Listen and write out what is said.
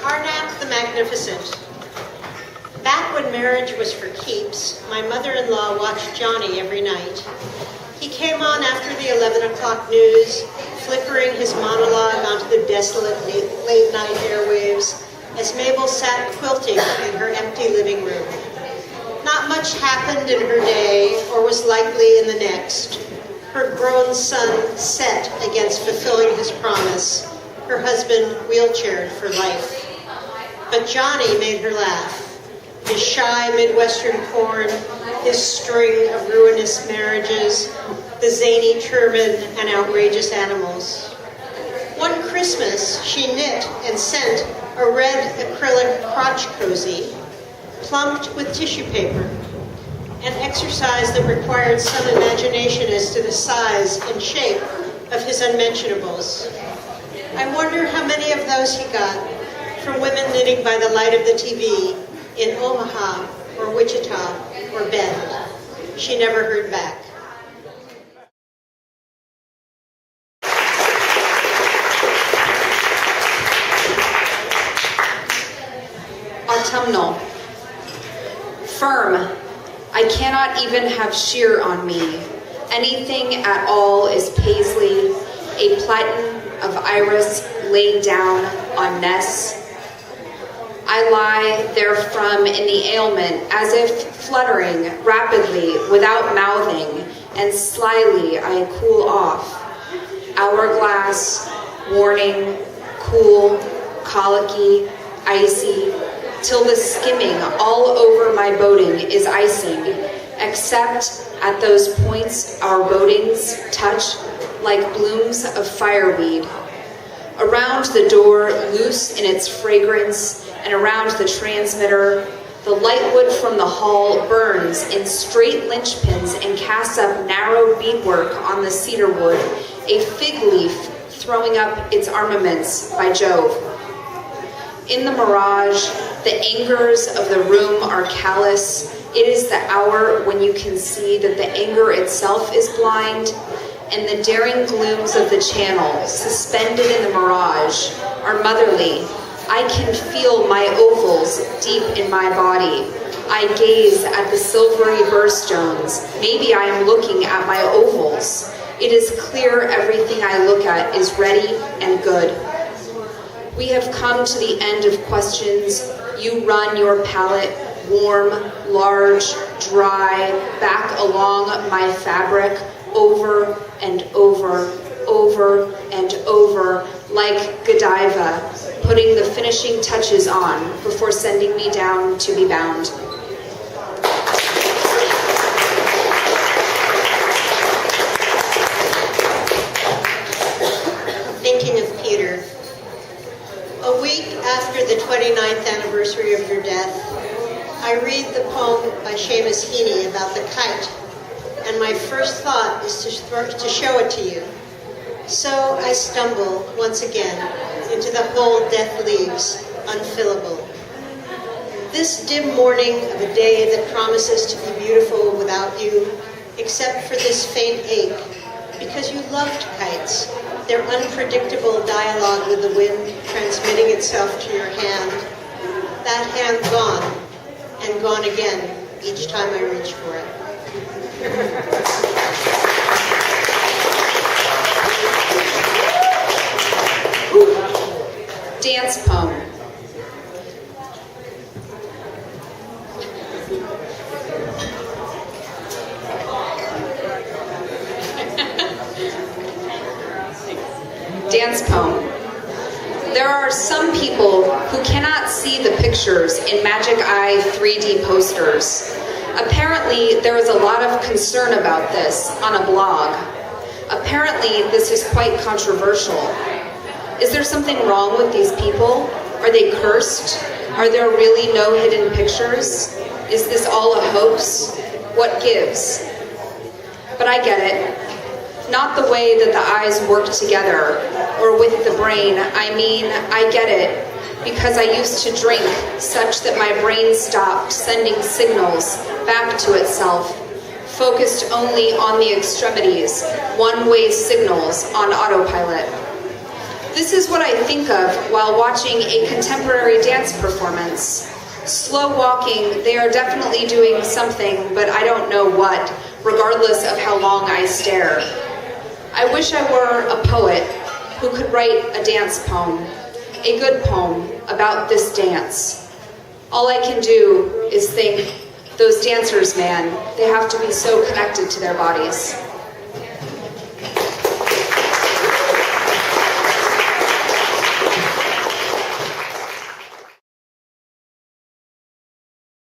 Karnak the Magnificent. Back when marriage was for keeps, my mother-in-law watched Johnny every night. He came on after the 11 o'clock news, flickering his monologue onto the desolate late-night airwaves as Mabel sat quilting in her empty living room. Not much happened in her day, or was likely in the next. Her grown son set against fulfilling his promise, her husband wheelchaired for life. But Johnny made her laugh. His shy Midwestern corn, his string of ruinous marriages, the zany turban and outrageous animals. One Christmas, she knit and sent a red acrylic crotch cozy, plumped with tissue paper, an exercise that required some imagination as to the size and shape of his unmentionables. I wonder how many of those he got from women knitting by the light of the TV in Omaha or Wichita or Bend. She never heard back. Autumnal. Firm. I cannot even have sheer on me. Anything at all is paisley, a platen of iris laid down on Ness. I lie therefrom in the ailment, as if fluttering rapidly without mouthing, and slyly I cool off. Hourglass, warning, cool, colicky, icy, till the skimming all over my boating is icing, except at those points our boatings touch like blooms of fireweed. Around the door, loose in its fragrance, and around the transmitter, the lightwood from the hall burns in straight linchpins and casts up narrow beadwork on the cedar wood, a fig leaf throwing up its armaments by Jove. In the mirage, the angers of the room are callous. It is the hour when you can see that the anger itself is blind, and the daring glooms of the channel, suspended in the mirage, are motherly. I can feel my ovals deep in my body. I gaze at the silvery birthstones. Maybe I am looking at my ovals. It is clear everything I look at is ready and good. We have come to the end of questions. You run your palette, warm, large, dry, back along my fabric, over and over, over and over, like Godiva, putting the finishing touches on before sending me down to be bound. Thinking of Peter. A week after the 29th anniversary of your death, I read the poem by Seamus Heaney about the kite, and my first thought is to show it to you. So I stumble once again into the whole death leaves, unfillable. This dim morning of a day that promises to be beautiful without you, except for this faint ache, because you loved kites, their unpredictable dialogue with the wind transmitting itself to your hand, that hand gone, and gone again each time I reach for it. Dance poem. Dance poem. There are some people who cannot see the pictures in Magic Eye 3D posters. Apparently, there is a lot of concern about this on a blog. Apparently, this is quite controversial. Is there something wrong with these people? Are they cursed? Are there really no hidden pictures? Is this all a hoax? What gives? But I get it. Not the way that the eyes work together, or with the brain. I mean, I get it, because I used to drink such that my brain stopped sending signals back to itself, focused only on the extremities, one-way signals on autopilot. This is what I think of while watching a contemporary dance performance. Slow walking, they are definitely doing something, but I don't know what, regardless of how long I stare. I wish I were a poet who could write a dance poem, a good poem about this dance. All I can do is think, those dancers, man, they have to be so connected to their bodies.